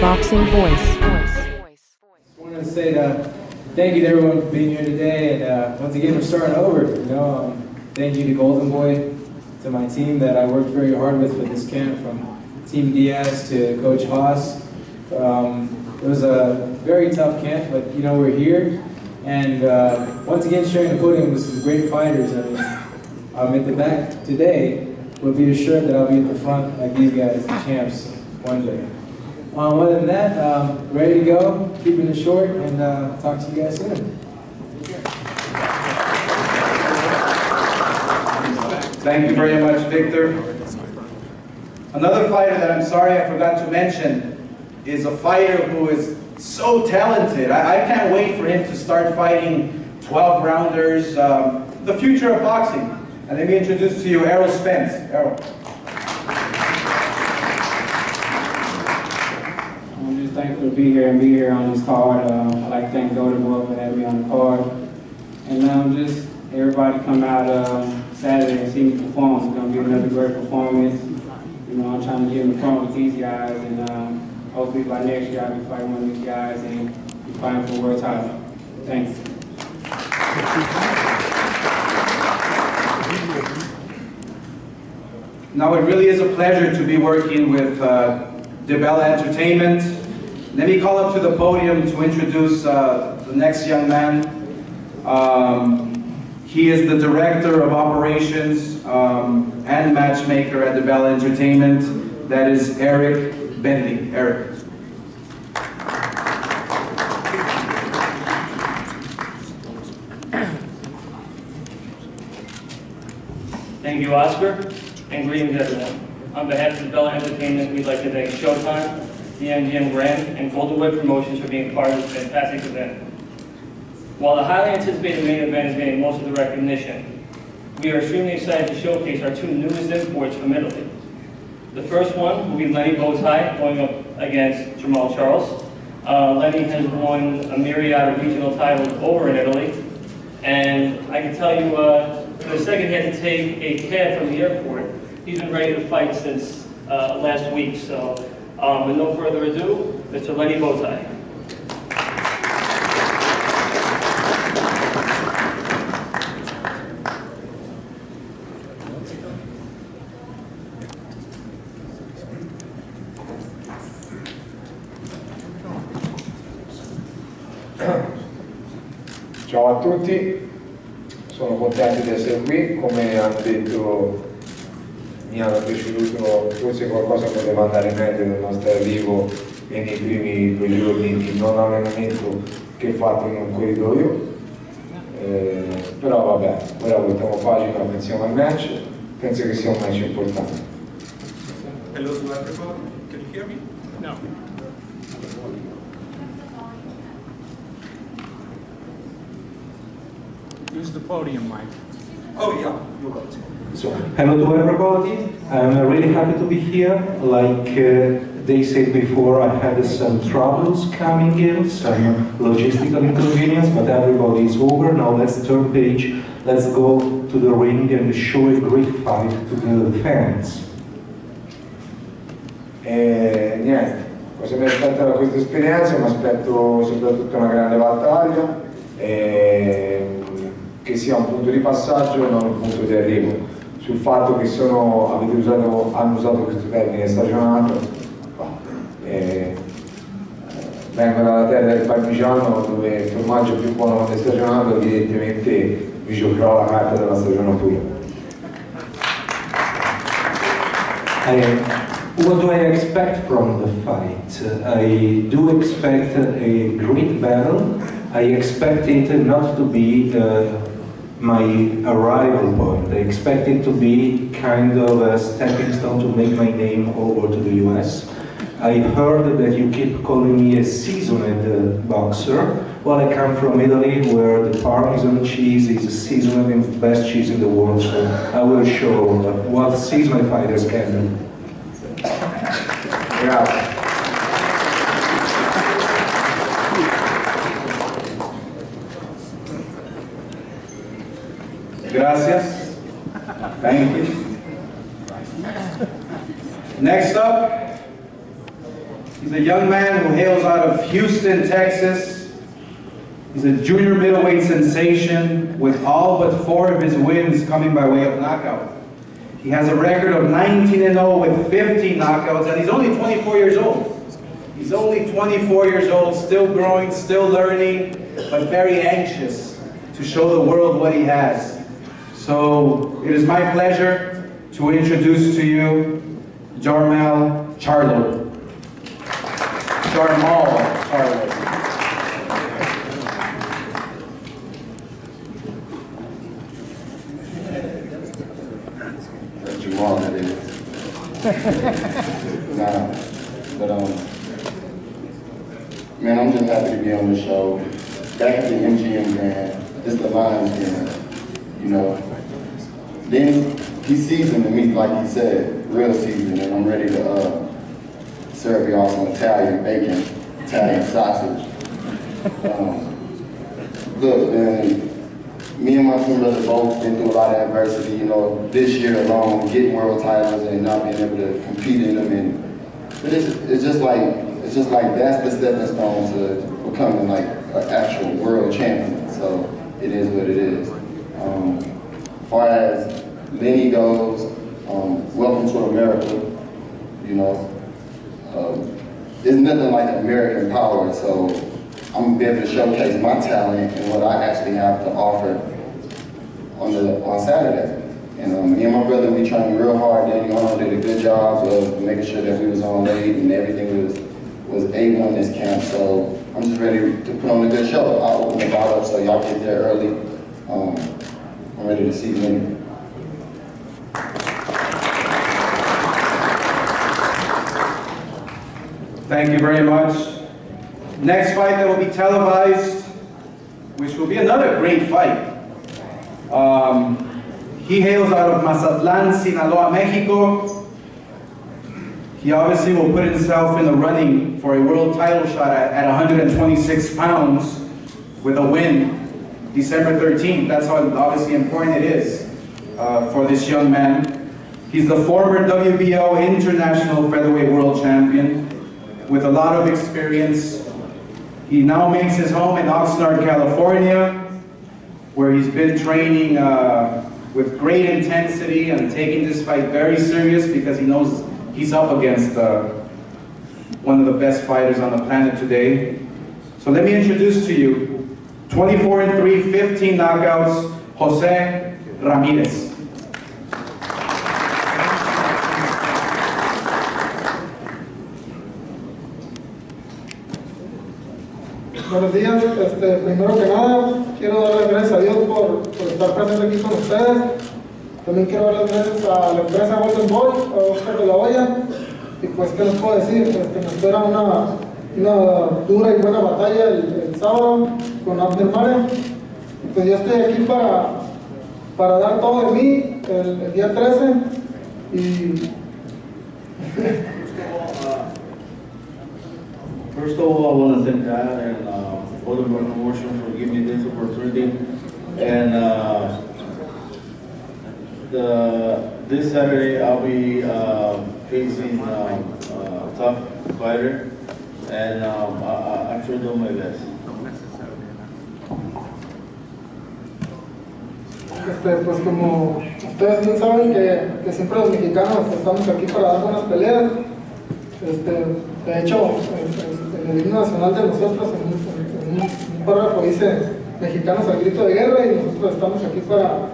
Boxing Voice. I wanted to say thank you to everyone for being here today, and once again, we're starting over. Thank you to Golden Boy, to my team that I worked very hard with this camp, from Team Diaz to Coach Haas. It was a very tough camp, but we're here, and once again, sharing the podium with some great fighters. I'm at the back today, but be assured that I'll be at the front like these guys, the champs, one day. Other than that, ready to go, keeping it short, and talk to you guys soon. Thank you very much, Victor. Another fighter that I'm sorry I forgot to mention is a fighter who is so talented. I can't wait for him to start fighting 12-rounders, the future of boxing. And let me introduce to you Errol Spence. Errol. I'm just thankful to be here and be here on this card. I'd like to thank Golden Boy for having me on the card. And just everybody come out Saturday and see me perform. It's going to be another great performance. I'm trying to get in the front with these guys, and hopefully by next year I'll be fighting one of these guys and be fighting for a world title. Thanks. Now it really is a pleasure to be working with Devon Entertainment. Let me call up to the podium to introduce the next young man. He is the Director of Operations and Matchmaker at Devon Entertainment. That is Eric Bentley. Eric. Thank you, Oscar, and greetings everyone. On behalf of Devon Entertainment, we'd like to thank Showtime, the MGM Grand, and Golden Boy Promotions for being part of this fantastic event. While the highly anticipated main event is getting most of the recognition, we are extremely excited to showcase our two newest imports from Italy. The first one will be Lenny Bowtie going up against Jamal Charles. Lenny has won a myriad of regional titles over in Italy, and I can tell you, for the second he had to take a cab from the airport. He's been ready to fight since last week, so with no further ado, Mr. Lenny Bowtie. Ciao a tutti, sono contento di essere qui. Come hanno detto, mi hanno preceduto, forse qualcosa poteva andare meglio nel nostro arrivo e nei primi 2 giorni di non allenamento che ho fatto in un corridoio, però vabbè, ora voltiamo pagina, pensiamo al match, penso che sia un match importante. Hello to everyone, can you hear me? No. Use the podium mic. Oh yeah, you're right. So, hello to everybody. I'm really happy to be here. Like they said before, I had some troubles coming in, some logistical inconvenience, but everybody is over. Now let's turn page. Let's go to the ring and show a great fight to the fans. Niente, cosa mi aspetto da questa esperienza? Mi aspetto soprattutto una grande battaglia. Che sia un punto di passaggio e non un punto di arrivo. Sul fatto che hanno usato questo termine stagionato, vengo dalla terra del parmigiano, dove il formaggio più buono quando è stagionato, evidentemente mi giocherò la carta della stagionatura. What do I expect from the fight? I do expect a great battle. I expect it not to be my arrival point. I expect it to be kind of a stepping stone to make my name over to the US. I heard that you keep calling me a seasoned boxer. Well, I come from Italy, where the Parmesan cheese is seasoned and the best cheese in the world, so I will show what seasoned fighters can do. Grazie. Gracias. Thank you. Next up, He's a young man who hails out of Houston, Texas. He's a junior middleweight sensation with all but 4 of his wins coming by way of knockout. He has a record of 19-0 with 15 knockouts, and he's only 24 years old. He's only 24 years old, still growing, still learning, but very anxious to show the world what he has. So it is my pleasure to introduce to you Jarmel Charlo. Jarmel Charlo. That's Jamal, that is. Nah, but man, I'm just happy to be on the show. Back at the MGM Grand, it's the Lions game, you know. Then he's seasoned to me, like he said, real seasoned, and I'm ready to serve y'all some Italian bacon, Italian sausage. Look, man, me and my twin brother both been through a lot of adversity, you know, this year alone, getting world titles and not being able to compete in them. But it's just like that's the stepping stone to becoming like an actual world champion. So it is what it is. As far as Lenny goes, welcome to America. You know, there's nothing like American power. So I'm gonna be able to showcase my talent and what I actually have to offer on Saturday. And me and my brother, we trained real hard. Danny Arnold did a good job of making sure that we was on late and everything was A1 this camp. So I'm just ready to put on a good show. I'll open the bar up so y'all get there early. I'm ready to see Lenny. Thank you very much. Next fight that will be televised, which will be another great fight. He hails out of Mazatlan, Sinaloa, Mexico. He obviously will put himself in the running for a world title shot at 126 pounds with a win December 13th. That's how obviously important it is for this young man. He's the former WBO International Featherweight World Champion with a lot of experience. He now makes his home in Oxnard, California, where he's been training with great intensity and taking this fight very serious because he knows he's up against one of the best fighters on the planet today. So let me introduce to you 24-3, 15 knockouts, Jose Ramirez. Buenos días, primero que nada quiero dar las gracias a Dios por estar presente aquí con ustedes. También quiero dar las gracias a la empresa Golden Boy, a Oscar de la Hoya, y pues qué les puedo decir, nos espera una dura y buena batalla el sábado con Undercard. Y pues yo estoy aquí para dar todo de mí el día 13 y First of all, I want to thank God and Golden Boy Promotion for giving me this opportunity. And this Saturday, I'll be facing a tough fighter, and I'm sure doing my best. Pues como ustedes bien saben que siempre los mexicanos estamos aquí para dar buenas peleas. De hecho, en el himno nacional de nosotros, en un párrafo dice mexicanos al grito de guerra, y nosotros estamos aquí para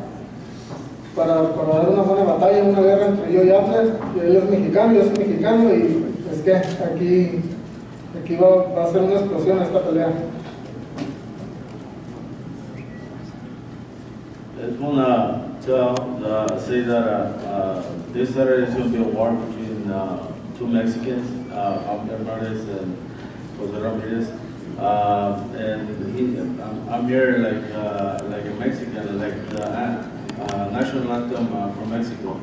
dar una buena batalla, una guerra entre yo y Amir. Y él es mexicano, yo soy mexicano, y es que aquí va a ser una explosión esta pelea. I just want to say that this Saturday is going to be a war between two Mexicans, Amir and Jose Ramirez. And Amir, like a Mexican, like the national anthem from Mexico.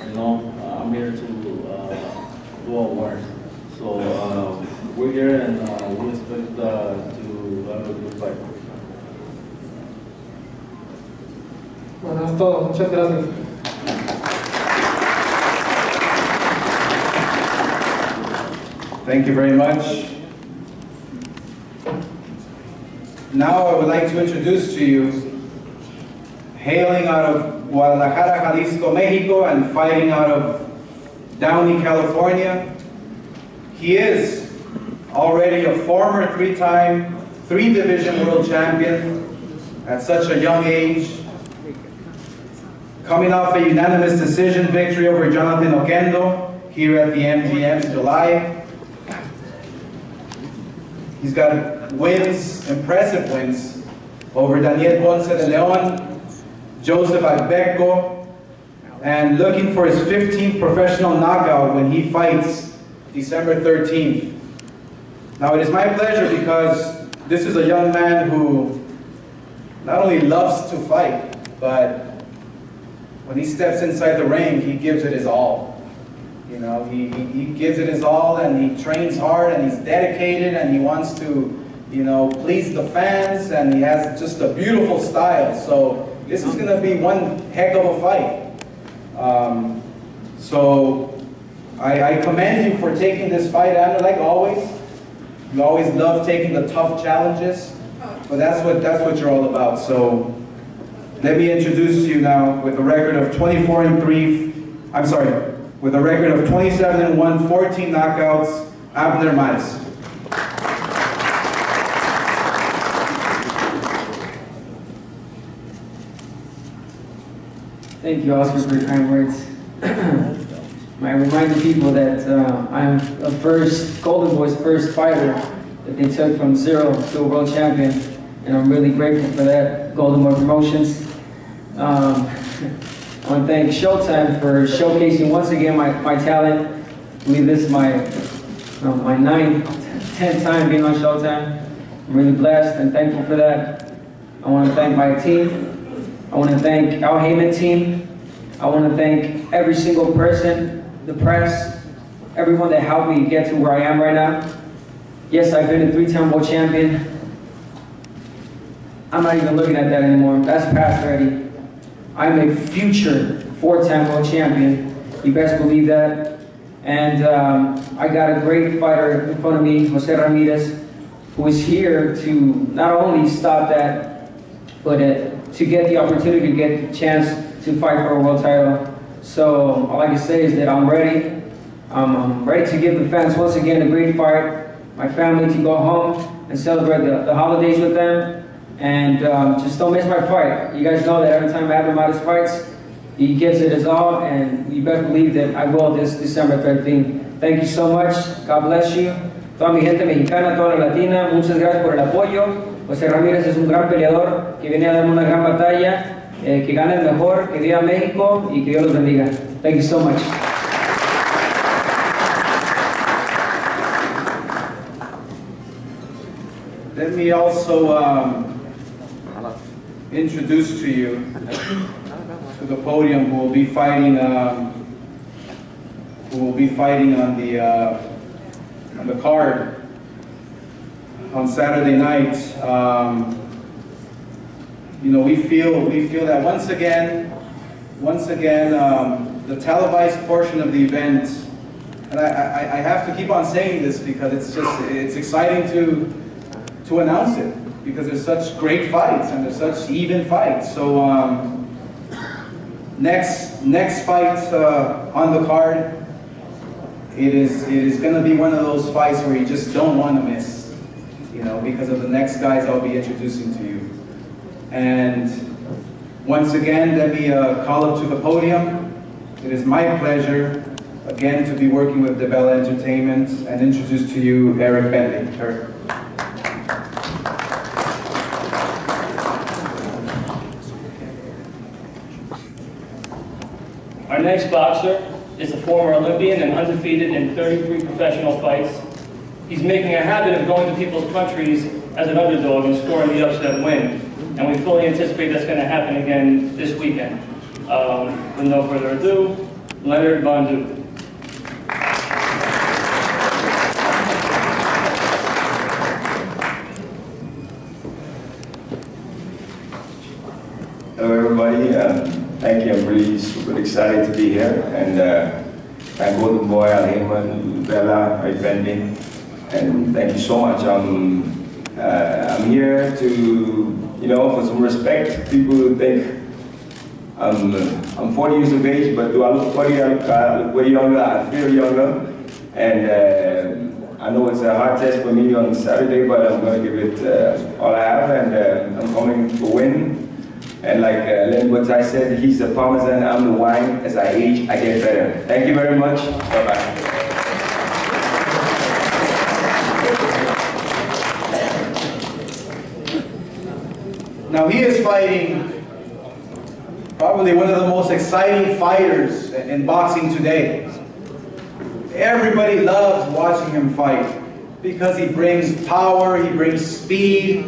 You know, Amir to do a war. So we're here, and we expect to have a good fight. Bueno, es todo. Muchas gracias. Thank you very much. Now I would like to introduce to you, hailing out of Guadalajara, Jalisco, Mexico, and fighting out of Downey, California. He is already a former three-time, three-division world champion at such a young age. Coming off a unanimous decision victory over Jonathan Oquendo here at the MGM in July. He's got wins, impressive wins, over Daniel Ponce de Leon, Joseph Agbeco, and looking for his 15th professional knockout when he fights December 13th. Now it is my pleasure because this is a young man who not only loves to fight, but when he steps inside the ring, he gives it his all. You know, he gives it his all, and he trains hard, and he's dedicated, and he wants to, you know, please the fans, and he has just a beautiful style. So this is going to be one heck of a fight. So I commend you for taking this fight, Amir, like always. You always love taking the tough challenges, but that's what you're all about. So let me introduce you now with a record of 24-3. I'm sorry, with a record of 27-1, 14 knockouts, Amir Mares. Thank you, Oscar, for your kind words. I remind the people that I'm Golden Boy's first fighter that they took from zero to a world champion, and I'm really grateful for that, Golden Boy Promotions. I want to thank Showtime for showcasing once again my talent. I believe this is my 9th, 10th time being on Showtime. I'm really blessed and thankful for that. I want to thank my team. I want to thank our Heyman team. I want to thank every single person, the press, everyone that helped me get to where I am right now. Yes, I've been a 3-time world champion. I'm not even looking at that anymore. That's past already. I'm a future 4-time world champion. You best believe that. And I got a great fighter in front of me, Jose Ramirez, who is here to not only stop that, but to get the opportunity to get the chance to fight for a world title. So all I can say is that I'm ready. I'm ready to give the fans once again a great fight, my family to go home and celebrate the holidays with them. And just don't miss my fight. You guys know that every time Amir Mares fights, he gives it his all, and you best believe that I will this December 13th. Thank you so much. God bless you. Toda mi gente mexicana, toda la latina, muchas gracias por el apoyo. José Ramírez es un gran peleador que viene a darme una gran batalla. Que gane el mejor, que viva México y que Dios los bendiga. Thank you so much. Let me also introduce to you to the podium who will be fighting on the card on Saturday night. You know, we feel that once again, the televised portion of the event, and I have to keep on saying this because it's exciting to announce it, because there's such great fights and there's such even fights. So next fight on the card, it is going to be one of those fights where you just don't want to miss, you know, because of the next guys I'll be introducing to you. And once again, let me call up to the podium. It is my pleasure again to be working with Devon Entertainment and introduce to you Eric Bentley. Eric. Our next boxer is a former Olympian and undefeated in 33 professional fights. He's making a habit of going to people's countries as an underdog and scoring the upset win. And we fully anticipate that's going to happen again this weekend. With no further ado, Leonard Bondu. Hello everybody, thank you. I'm really super excited to be here, and my golden boy, Al-Heyman, Bella, my pending, and thank you so much. I'm here to, for some respect. People think I'm 40 years of age, but do I look 40? I look way younger, I feel younger, and I know it's a hard test for me on Saturday, but I'm going to give it all I have, and I'm coming to win. And like Len Bottai said, he's the Parmesan, I'm the wine. As I age, I get better. Thank you very much. Bye-bye. Now he is fighting probably one of the most exciting fighters in boxing today. Everybody loves watching him fight because he brings power, he brings speed,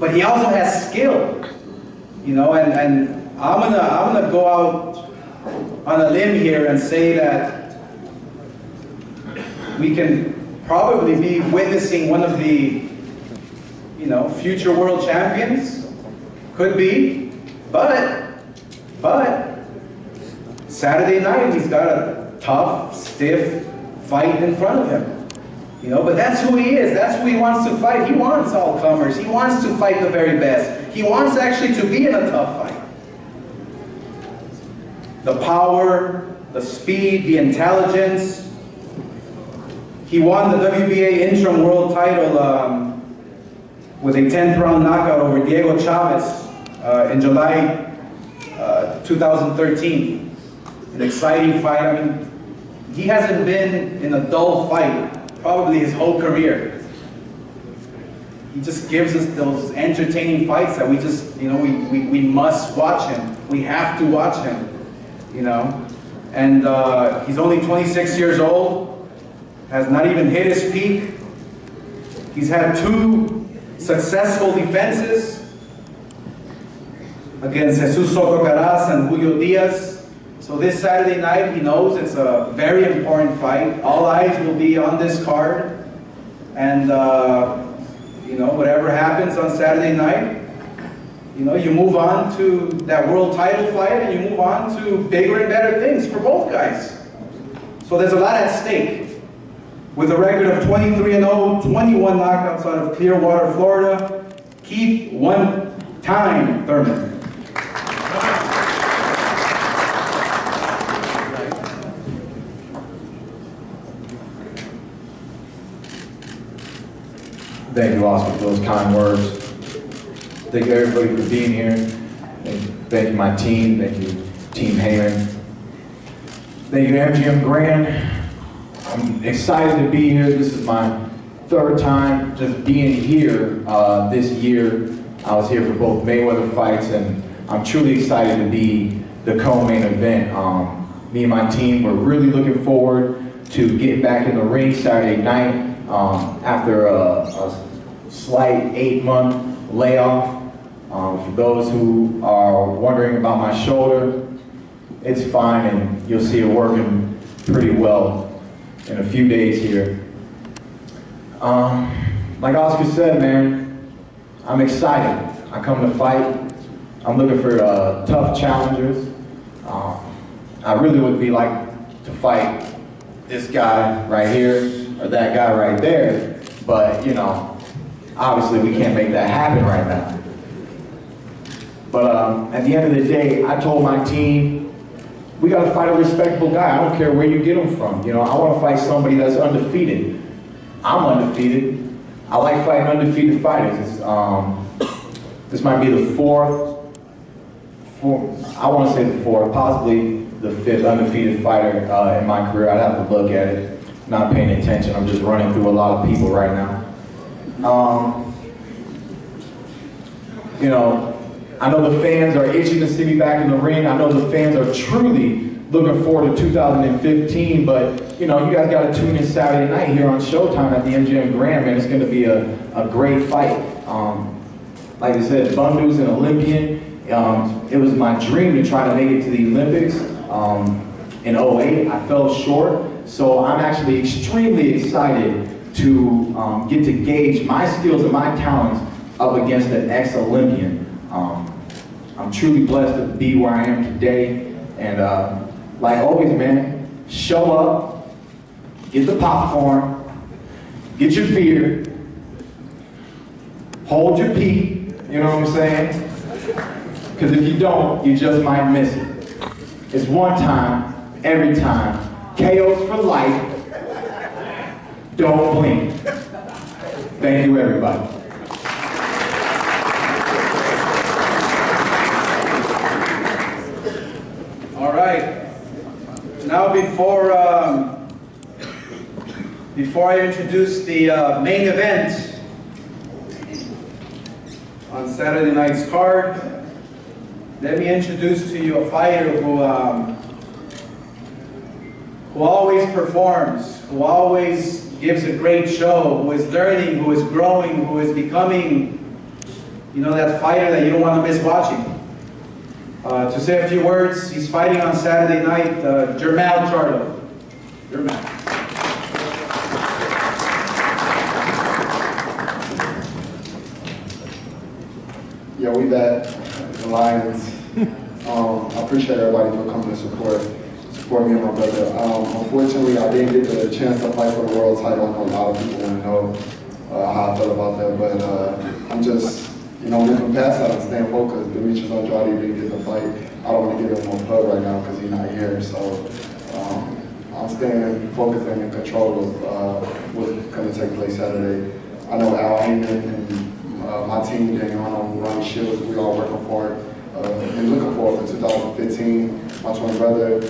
but he also has skill. And I'm gonna go out on a limb here and say that we can probably be witnessing one of the future world champions. Could be, but Saturday night he's got a tough, stiff fight in front of him. But that's who he is. That's who he wants to fight. He wants all comers. He wants to fight the very best. He wants actually to be in a tough fight. The power, the speed, the intelligence. He won the WBA interim world title with a 10th round knockout over Diego Chavez in July 2013. An exciting fight. I mean, he hasn't been in a dull fight probably his whole career. He just gives us those entertaining fights that we just, we must watch him. We have to watch him, And he's only 26 years old, has not even hit his peak. He's had 2 successful defenses against Jesus Soto Caras and Julio Diaz. So this Saturday night, he knows it's a very important fight. All eyes will be on this card. And, whatever happens on Saturday night, you move on to that world title fight and you move on to bigger and better things for both guys. So there's a lot at stake. With a record of 23-0, 21 knockouts out of Clearwater, Florida, Keith one-time Thurman. Thank you, Oscar, for those kind words. Thank you, everybody, for being here. Thank you, my team. Thank you, Team Heyman. Thank you, MGM Grand. I'm excited to be here. This is my 3rd time just being here this year. I was here for both Mayweather fights, and I'm truly excited to be the co-main event. Me and my team, we're really looking forward to getting back in the ring Saturday night after a slight 8-month layoff. For those who are wondering about my shoulder, it's fine, and you'll see it working pretty well in a few days here. Like Oscar said, man, I'm excited. I come to fight. I'm looking for tough challengers. I really would be like to fight this guy right here or that guy right there, but obviously we can't make that happen right now. But at the end of the day, I told my team, we got to fight a respectable guy. I don't care where you get him from. I want to fight somebody that's undefeated. I'm undefeated. I like fighting undefeated fighters. This might be the fourth, I want to say the 4th, possibly the 5th undefeated fighter in my career. I'd have to look at it. Not paying attention. I'm just running through a lot of people right now. I know the fans are itching to see me back in the ring. I know the fans are truly looking forward to 2015, but you guys got to tune in Saturday night here on Showtime at the MGM Grand, man. It's going to be a great fight. Like I said, Bundu's an Olympian. It was my dream to try to make it to the Olympics. In 08, I fell short, so I'm actually extremely excited to get to gauge my skills and my talents up against an ex-Olympian. I'm truly blessed to be where I am today, and like always, man, show up, get the popcorn, get your beer, hold your pee, you know what I'm saying? Because if you don't, you just might miss it. It's one time, every time. KOs for life. Don't blink. Thank you, everybody. All right. Now before I introduce the main event on Saturday night's card, let me introduce to you a fighter who always performs, who always gives a great show, who is learning, who is growing, who is becoming, you know, that fighter that you don't want to miss watching. To say a few words, he's fighting on Saturday night, Jermall Charlo. Jermall. Yeah, we back, the Lions. I appreciate everybody for coming to support me and my brother. Unfortunately, I didn't get the chance to fight for the world title. I know a lot of people want to know how I felt about that, but I'm just, you know, moving past that and staying focused. Demetrius Andrade didn't get the fight. I don't want to give him no plug right now because he's not here. So I'm staying focused and in control of what's going to take place Saturday. I know Al Heyman and my team, Daniel Arnold, Ronnie Shields, we all working for it. And looking forward for 2015. My twin brother,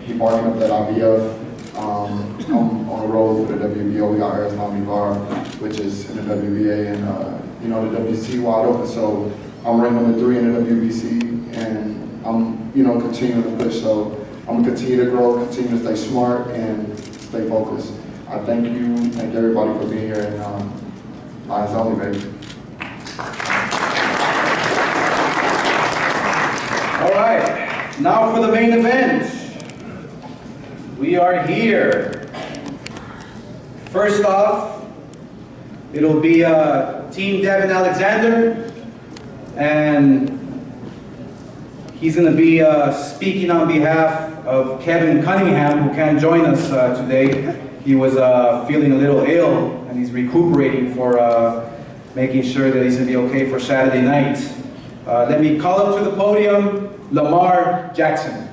he barking up that IBF. I'm on the road for the WBO. We got Arizona Bar, which is in the WBA, and you know, the WC wide open. So I'm ranked number 3 in the WBC, and I'm, you know, continuing to push. So I'm gonna continue to grow, continue to stay smart, and stay focused. I thank everybody for being here, and Lions only, baby. All right, now for the main event. We are here. First off, it'll be Team Devon Alexander, and he's going to be speaking on behalf of Kevin Cunningham, who can't join us today. He was feeling a little ill, and he's recuperating for making sure that he's going to be okay for Saturday night. Let me call up to the podium Lamar Jackson.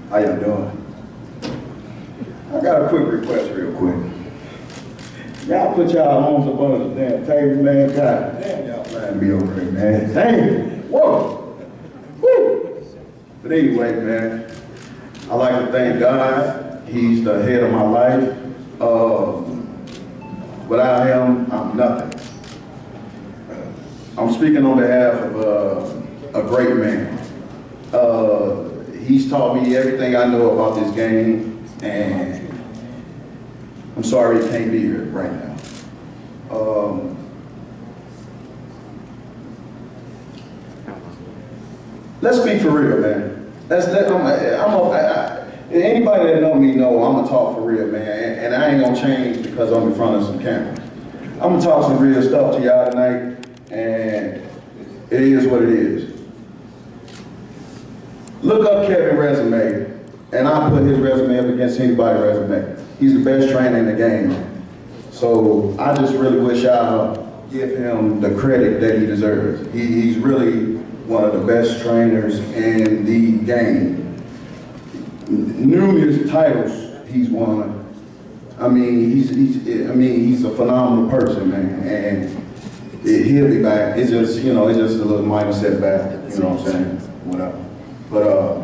How y'all doing? I got a quick request real quick. Y'all put y'all homes up on the damn table, man. God damn, y'all trying to be over there, man. Dang. Whoa. Woo. But anyway, man, I like to thank God. He's the head of my life. Without him, I'm nothing. I'm speaking on behalf of a great man. He's taught me everything I know about this game, and I'm sorry he can't be here right now. Let's speak for real, man. Anybody that know me know I'm gonna talk for real, man, and I ain't gonna change because I'm in front of some cameras. I'm gonna talk some real stuff to y'all tonight, and it is what it is. Look up Kevin's resume, and I put his resume up against anybody's resume. He's the best trainer in the game. So I just really wish y'all give him the credit that he deserves. He's really one of the best trainers in the game. Numerous titles he's won. I mean, he's a phenomenal person, man, and he'll be back. It's just, you know, it's just a little minor setback, you know what I'm saying? Whatever. But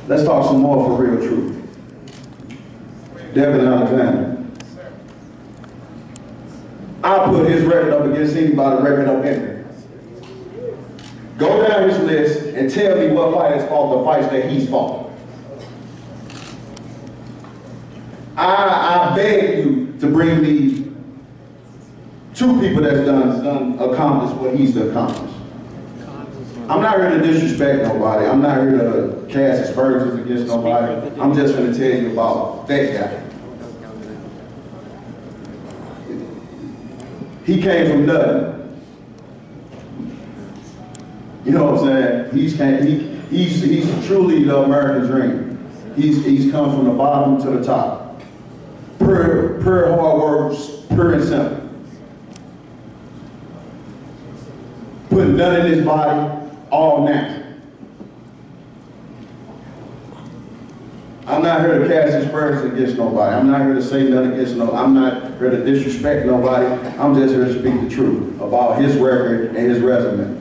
let's talk some more for real truth. Devon Alexander. I put his record up against anybody's record up in there. Go down his list and tell me what fighters fought the fights that he's fought. I beg you to bring me 2 people that's accomplished what he's accomplished. I'm not here to disrespect nobody. I'm not here to cast aspersions against nobody. I'm just going to tell you about that guy. He came from nothing. You know what I'm saying? He's truly the American dream. He's come from the bottom to the top. Pure hard work, pure and simple. Putting none in his body, all natural. I'm not here to cast aspersions against nobody. I'm not here to say nothing against nobody. I'm not here to disrespect nobody. I'm just here to speak the truth about his record and his resume.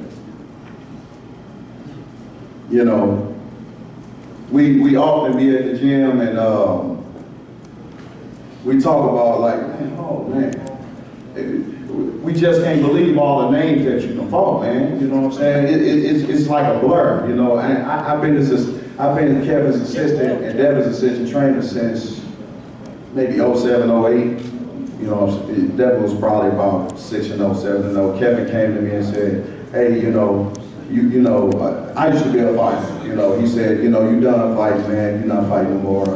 You know, we often be at the gym and we talk about like, man, oh man, we just can't believe all the names that you can call, man. You know what I'm saying? It's like a blur, you know. And I've been Kevin's assistant and Devon's assistant trainer since maybe 07, 08. You know, Devon was probably about 6-0, 7-0. Kevin came to me and said, hey, you know, I used to be a fighter. You know, he said, you know, you done fighting, man. You're not fighting no more.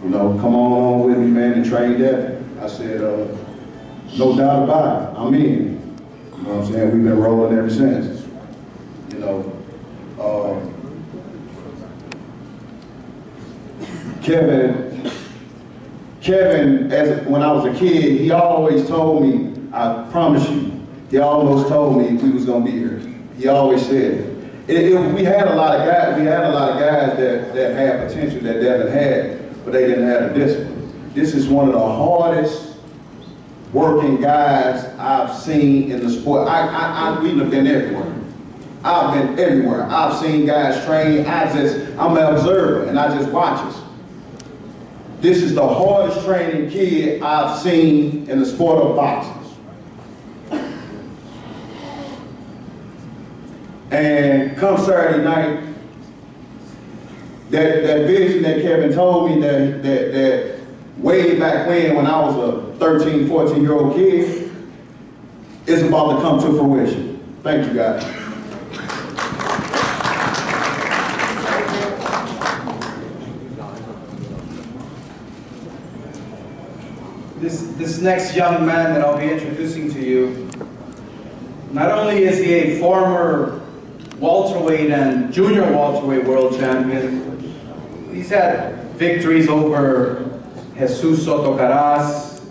You know, come on with me, man, and train Devon. I said, no doubt about it. I'm in. You know what I'm saying? We've been rolling ever since. You know, Kevin, when I was a kid, he always told me, I promise you, he almost told me we was gonna be here. He always said it. We had a lot of guys that had potential that Devon had, but they didn't have the discipline. This is one of the hardest working guys I've seen in the sport. We've been everywhere. I've been everywhere. I've seen guys train. I'm an observer and I just watch us. This is the hardest training kid I've seen in the sport of boxing. And come Saturday night, that vision that Kevin told me that way back when I was a 13, 14-year-old kid, is about to come to fruition. Thank you, guys. This next young man that I'll be introducing to you, not only is he a former welterweight and junior welterweight world champion, he's had victories over Jesus Soto Caras,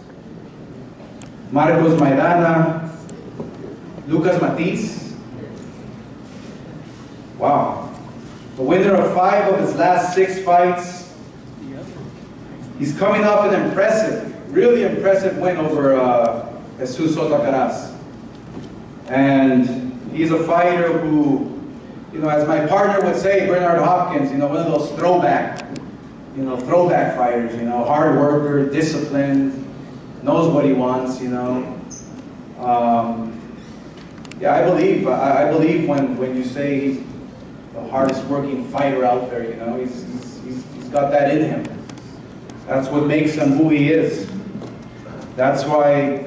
Marcos Maidana, Lucas Matiz. Wow. The winner of 5 of his last 6 fights. He's coming off an impressive, really impressive win over Jesus Soto Caras. And he's a fighter who, you know, as my partner would say, Bernard Hopkins, you know, one of those throwback fighters, you know, hard worker, disciplined, knows what he wants, you know. Yeah, I believe when you say he's the hardest working fighter out there, you know, he's got that in him. That's what makes him who he is. That's why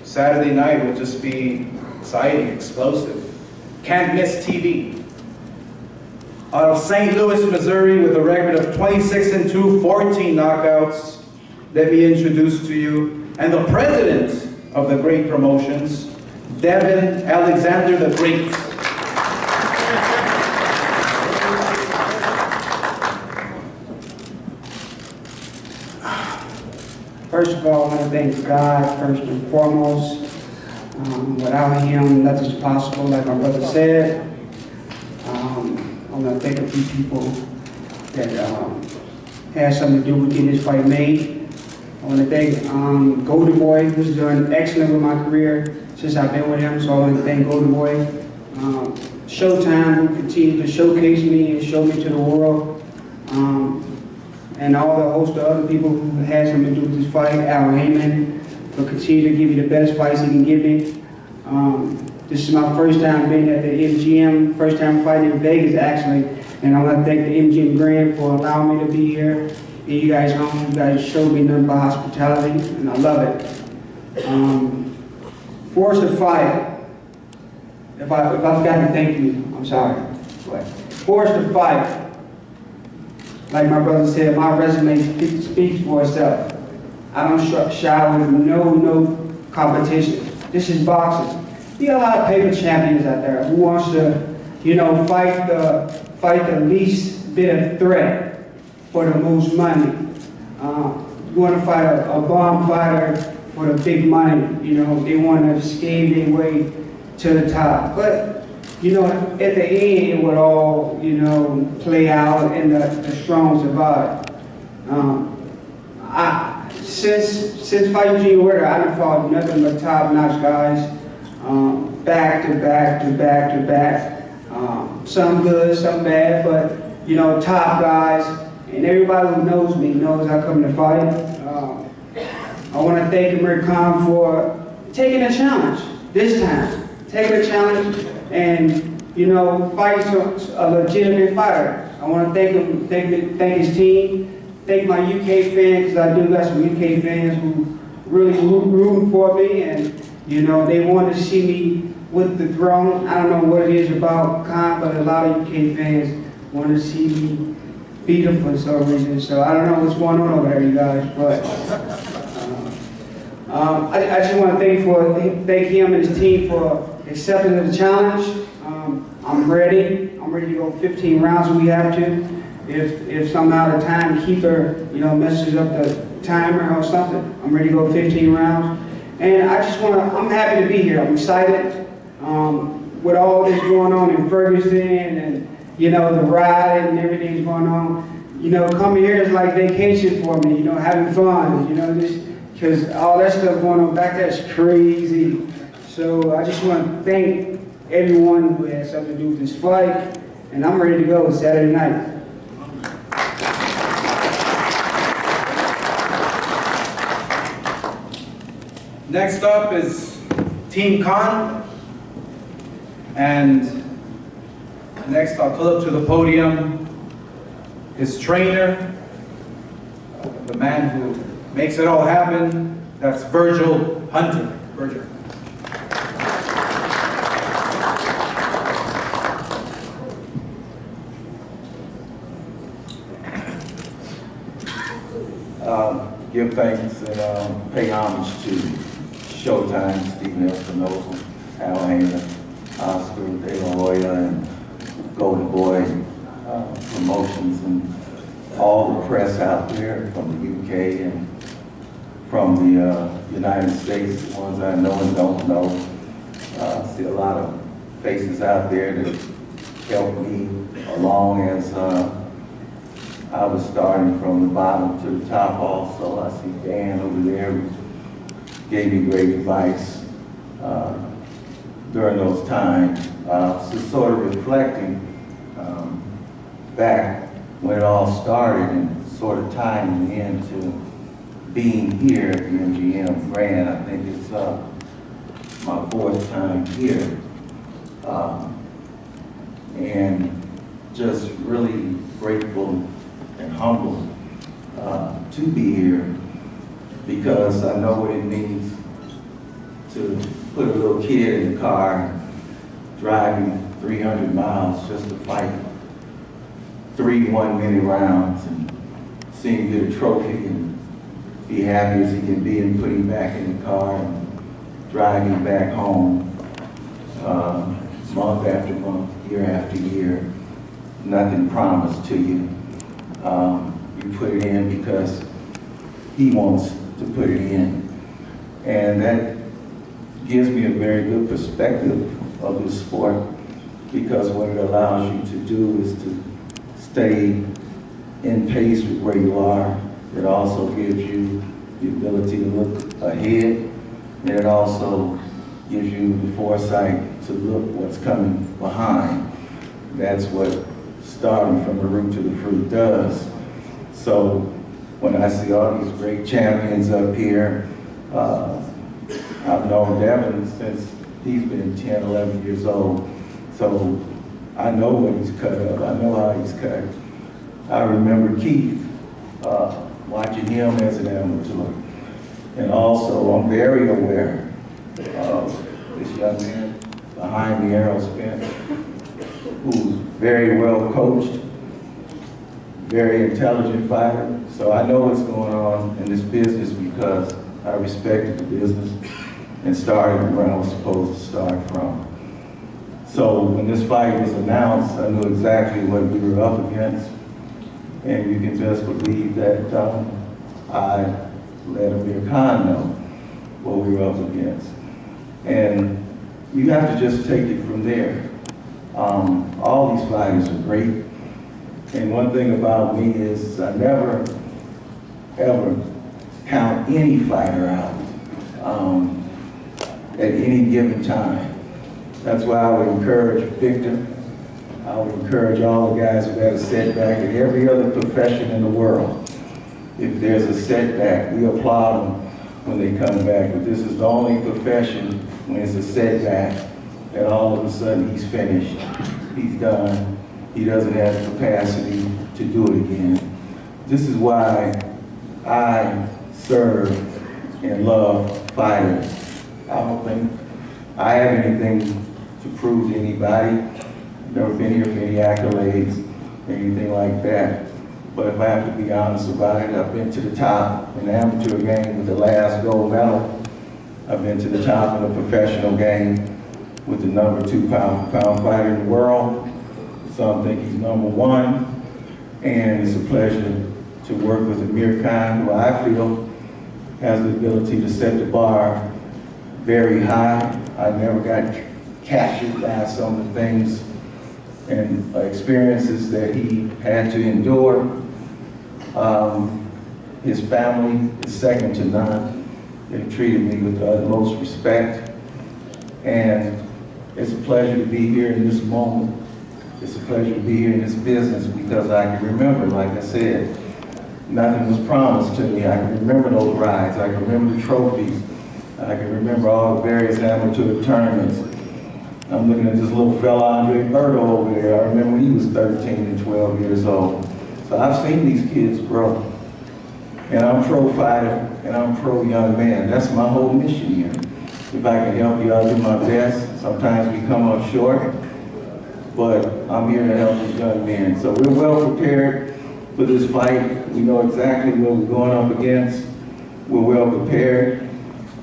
Saturday night will just be exciting, explosive. Can't miss TV. Out of St. Louis, Missouri, with a record of 26-2, 14 knockouts, let me introduce to you, and the president of the Great Promotions, Devon Alexander the Great. First of all, I want to thank God first and foremost. Without him, nothing's possible, like my brother said. I want to thank a few people that had something to do with getting this fight made. I want to thank Golden Boy, who's done excellent with my career since I've been with him, so I want to thank Golden Boy. Showtime, who continued to showcase me and show me to the world. And all the host of other people who had something to do with this fight, Al Heyman, will continue to give me the best fights he can give me. This is my first time being at the MGM, first time fighting in Vegas actually, and I want to thank the MGM Grand for allowing me to be here. And you guys home, you guys showed me nothing but hospitality, and I love it. Forced to fight. If I forgot to thank you, I'm sorry. Forced to fight. Like my brother said, my resume speaks for itself. I don't shy with no competition. This is boxing. You got a lot of paper champions out there who wants to, fight the least bit of threat for the most money. You want to fight a bomb fighter for the big money. They want to skate their way to the top. But at the end, it would all play out, and the strong survive. Since fighting Junior Warrior, I done fought nothing but top-notch guys, back to back to back to back. Some good, some bad, but top guys. And everybody who knows me knows I come to fight. I want to thank Amir for taking the challenge this time, taking the challenge and fighting a legitimate fighter. I want to thank him, thank his team. Thank my UK fans, because I do got some UK fans who really rooting for me, and they want to see me with the throne. I don't know what it is about Khan, but a lot of UK fans want to see me beat him for some reason. So I don't know what's going on over there, you guys, but I just want to thank him and his team for accepting the challenge. I'm ready. I'm ready to go 15 rounds if we have to. If somehow the timekeeper, messes up the timer or something, I'm ready to go 15 rounds. And I'm happy to be here. I'm excited. With all this going on in Ferguson and, the ride and everything's going on, coming here is like vacation for me, having fun, because all that stuff going on back there is crazy. So I just want to thank everyone who had something to do with this fight, and I'm ready to go Saturday night. Next up is Team Khan, and next I'll pull up to the podium his trainer, the man who makes it all happen. That's Virgil Hunter. Virgil. Give thanks and pay homage to Showtime, Stephen Espinosa, Al Hayner, Oscar De La Hoya, and Golden Boy Promotions, and all the press out there from the UK and from the United States, the ones I know and don't know. I see a lot of faces out there that helped me along as I was starting from the bottom to the top also. I see Dan over there who gave me great advice during those times. So sort of reflecting back when it all started and sort of tying me into being here at the MGM Grand. I think it's my 4th time here. And just really grateful and humbled to be here, because I know what it means to put a little kid in the car driving 300 miles just to fight 3 one-minute rounds and see him get a trophy and be happy as he can be and put him back in the car and drive him back home month after month, year after year. Nothing promised to you. You put it in because he wants to put it in. And that gives me a very good perspective of this sport, because what it allows you to do is to stay in pace with where you are. It also gives you the ability to look ahead, and it also gives you the foresight to look what's coming behind. That's what starting from the root to the fruit does. So when I see all these great champions up here, I've known Devon since he's been 10, 11 years old. So I know when he's cut up, I know how he's cut. I remember Keith, watching him as an amateur. And also I'm very aware of this young man behind the arrow spin, who's very well coached, very intelligent fighter. So I know what's going on in this business because I respected the business and started where I was supposed to start from. So when this fight was announced, I knew exactly what we were up against. And you can just believe that I let Amir Khan know what we were up against. And you have to just take it from there. All these fighters are great. And one thing about me is I never, ever count any fighter out at any given time. That's why I would encourage Victor. I would encourage all the guys who had a setback in every other profession in the world. If there's a setback, we applaud them when they come back. But this is the only profession when it's a setback that all of a sudden he's finished, he's done, he doesn't have the capacity to do it again. This is why I serve and love fighters. I don't think I have anything to prove to anybody. Never been here for any accolades, anything like that. But if I have to be honest about it, I've been to the top in the amateur game with the last gold medal. I've been to the top in the professional game with the #2 pound-for-pound fighter in the world. Some think he's #1. And it's a pleasure to work with Amir Khan, who I feel has the ability to set the bar very high. I never got captured by some of the things and experiences that he had to endure. His family is second to none. They treated me with the utmost respect. And it's a pleasure to be here in this moment. It's a pleasure to be here in this business because I can remember, like I said, nothing was promised to me. I can remember those rides. I can remember the trophies. I can remember all the various amateur tournaments. I'm looking at this little fella, Andre Berto, over there. I remember when he was 13 and 12 years old. So I've seen these kids grow. And I'm pro fighter, and I'm pro young man. That's my whole mission here. If I can help you, I'll do my best. Sometimes we come up short, but I'm here to help these young men. So we're well prepared for this fight. We know exactly what we're going up against. We're well prepared.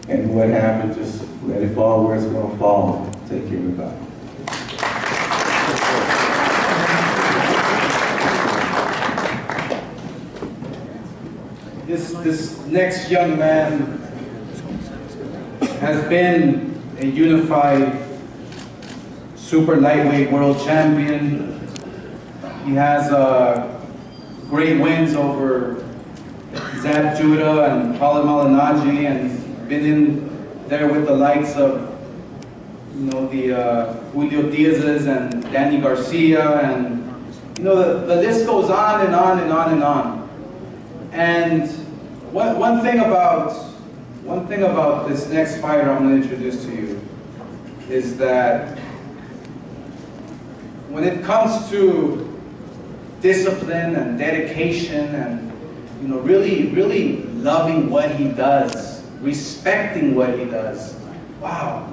And what happens, just let it fall where it's going to fall. Take care, everybody. This next young man has been a unified super lightweight world champion. He has great wins over Zab Judah and Khalid Malinaji, and he's been in there with the likes of, you know, the Julio Diaz's and Danny Garcia, and you know the list goes on and on and on and on. And one thing about this next fighter I'm going to introduce to you is that when it comes to discipline and dedication and, you know, really loving what he does, respecting what he does, wow.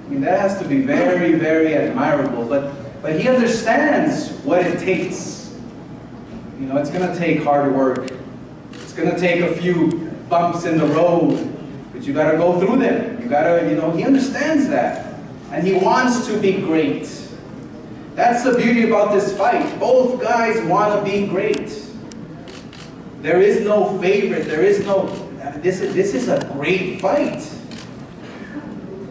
I mean, that has to be very, very admirable. But he understands what it takes. You know, it's going to take hard work. It's going to take a few bumps in the road, but you got to go through them. You got to, you know, he understands that. And he wants to be great. That's the beauty about this fight. Both guys want to be great. There is no favorite. There is no, this is a great fight.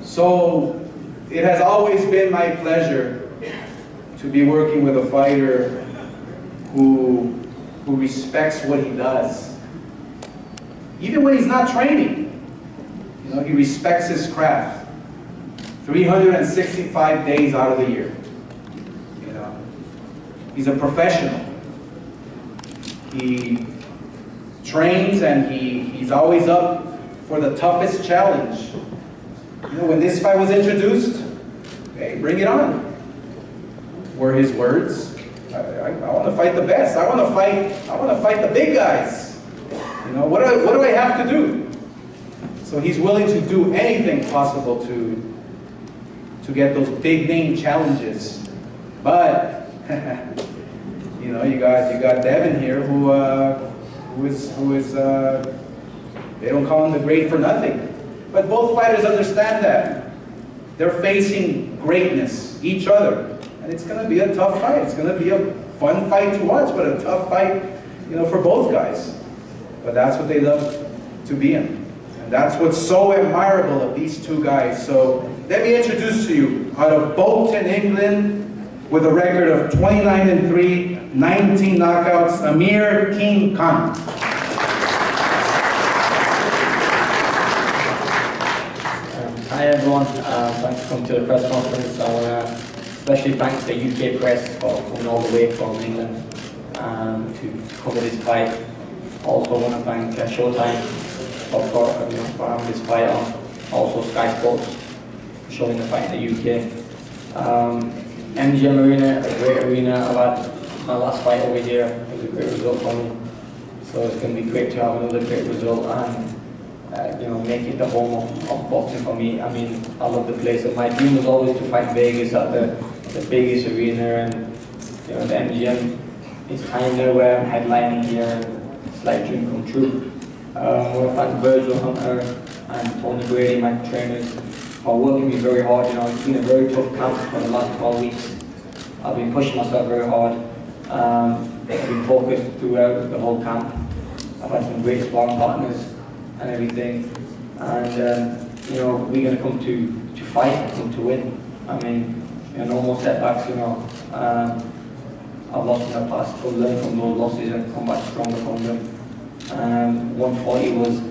So it has always been my pleasure to be working with a fighter who respects what he does. Even when he's not training, you know, he respects his craft. 365 days out of the year. You know, he's a professional. He trains and he's always up for the toughest challenge. You know, when this fight was introduced, hey, bring it on, were his words. I want to fight the best. I want to fight the big guys. You know, what do I have to do? So he's willing to do anything possible to get those big name challenges. But you know, you got Devon here who is they don't call him the great for nothing. But both fighters understand that. They're facing greatness, each other. And it's going to be a tough fight. It's going to be a fun fight to watch, but a tough fight, you know, for both guys. But that's what they love to be in. And that's what's so admirable of these two guys. So let me introduce to you, out of Bolton, England, with a record of 29-3, 19 knockouts, Amir King Khan. Hi everyone, thanks for coming to the press conference. I want to especially thank the UK press for coming all the way from England to cover this fight. Also want to thank Showtime for having this fight on. Also Sky Sports for showing the fight in the UK. MGM Arena, a great arena. I've had my last fight over here. It was a great result for me. So it's going to be great to have another great result and you know, make it the home of boxing for me. I mean, I love the place, and my dream was always to fight Vegas at the biggest arena, and you know, the MGM. It's time now where I'm headlining here, and it's like a dream come true. I want to thank Virgil Hunter and Tony Brady, my trainers, for working me very hard. You know, it's been a very tough camp for the last 12 weeks. I've been pushing myself very hard. I've been focused throughout the whole camp. I've had some great sparring partners and everything, and you know, we're going to come to fight, come to win. I mean, you know, no more setbacks. You know, I've lost in the past, but learn from those losses and come back stronger from them. 140 was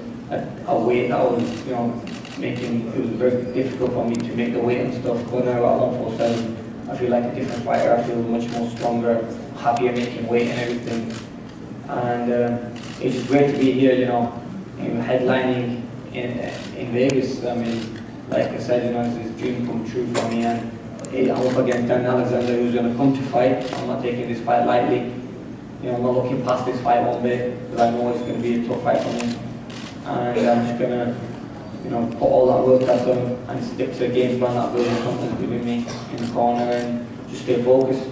a weight that was, you know, it was very difficult for me to make the weight and stuff. But now at 147, I feel like a different fighter. I feel much more stronger, happier making weight and everything. And it's just great to be here, you know, headlining in Vegas. I mean, like I said, you know, it's this dream come true for me, and I'm up against Dan Alexander, who's going to come to fight. I'm not taking this fight lightly. You know, I'm not looking past this fight one bit, because I know it's going to be a tough fight for me. And I'm just going to, you know, put all that work I've done and stick to the game plan that Bill Compton's giving me in the corner and just stay focused.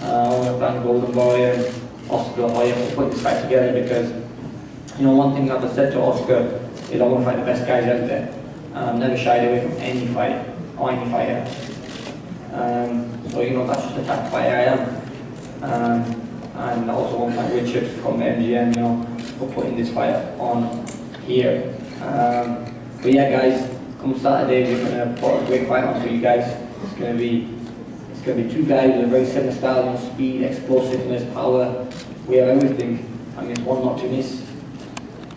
I want to thank Golden Boy and Oscar Hoyer for putting this fight together, because you know, one thing I've said to Oscar is I want to fight the best guys out there. I'm never shied away from any fight or any fighter. So you know, that's just the type of fighter I am. And I also want to thank Richard from MGM, you know, for putting this fight on here. But yeah, guys, come Saturday we're gonna put a great fight on for you guys. It's gonna be two guys with a very similar style, you know, speed, explosiveness, power. We have everything. I mean, it's one not to miss.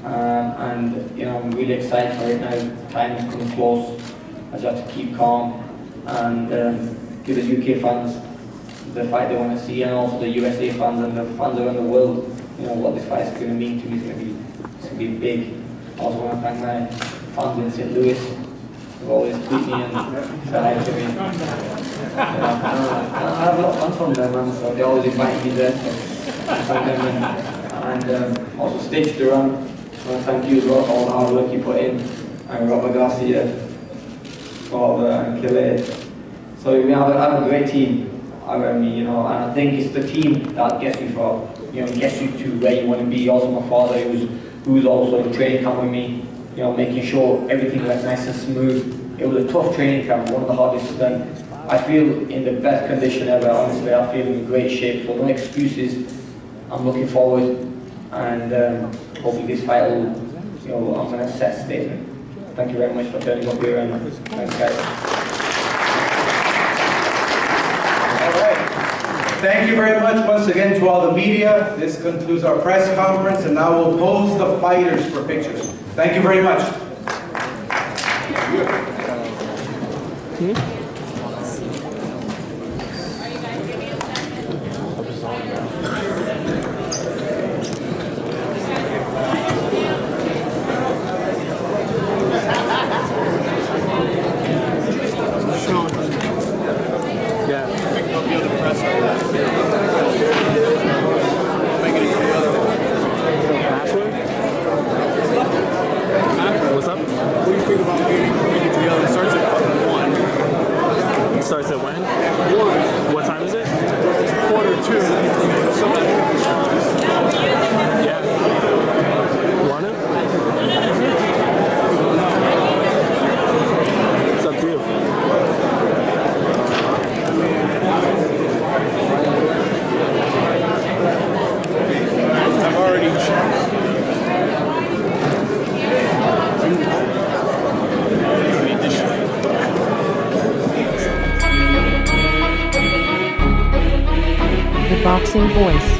And you know, I'm really excited for it now. Time is coming close. I just have to keep calm and give the UK fans the fight they want to see, and also the USA fans and the fans around the world, you know, what this fight is going to mean to me. It's going to be big. I also want to thank my fans in St. Louis who always tweet me and say hi to me. I have a lot of fans from them, man, so they always invite me there. So I thank them, and also Stitch Duran. I want to thank you as well for all the hard work you put in, and Robert Garcia for and Khaled. So we have a great team around me, you know, and I think it's the team that gets you gets you to where you want to be. Also my father, who's also in training camp with me, you know, making sure everything went nice and smooth. It was a tough training camp, one of the hardest done. I feel in the best condition ever, honestly. I feel in great shape, so no excuses. I'm looking forward, and hopefully this fight will, you know, I'm going to set a statement. Thank you very much for turning up here, and thanks guys. Thank you very much once again to all the media. This concludes our press conference, and now we'll pose the fighters for pictures. Thank you very much. What's up? What do you think about meeting together? It starts at 1. It starts at when? 1. What time is it? It's 1:45. Yeah. Want to? It's up to you. boxing voice.